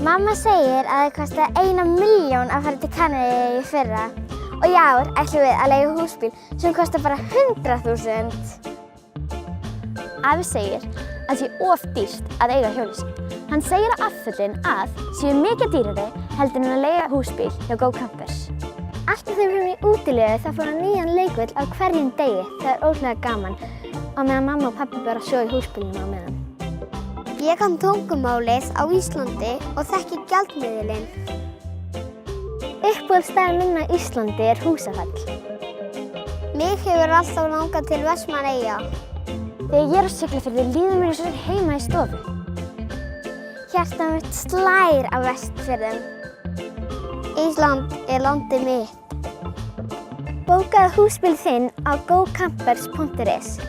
Mamma segir að það kostaði 1 milljón að fara til Kanarí í fyrra og í ár ætlum við að leigja húsbíl sem kostar bara 100.000. Afi segir að sé of dýrt að eiga hjólhýsi. Hann segir á afföllin að séu mikið dýrari heldur en að leigja húsbíl hjá Go Campers. Alltaf þegar við erum í útilegu þá fórum nýjan leikvöll á hverjum degi. Það er ótrúlega gaman og meðan mamma og pabbi bara sjó í húsbílnum á meðan. Ég kann tungumálið á Íslandi og þekki gjaldmiðilinn. Uppáhaldsstaðurinn minn á Íslandi er Húsafell. Mig hefur alltaf langað til Vestmannaeyja. Þegar ég er á Siglufirði líður mér eins og heima í stofu. Hjartað mitt slær á Vestfjörðum. Ísland er landið mitt. Bókaðu húsbíl þinn á gocampers.is.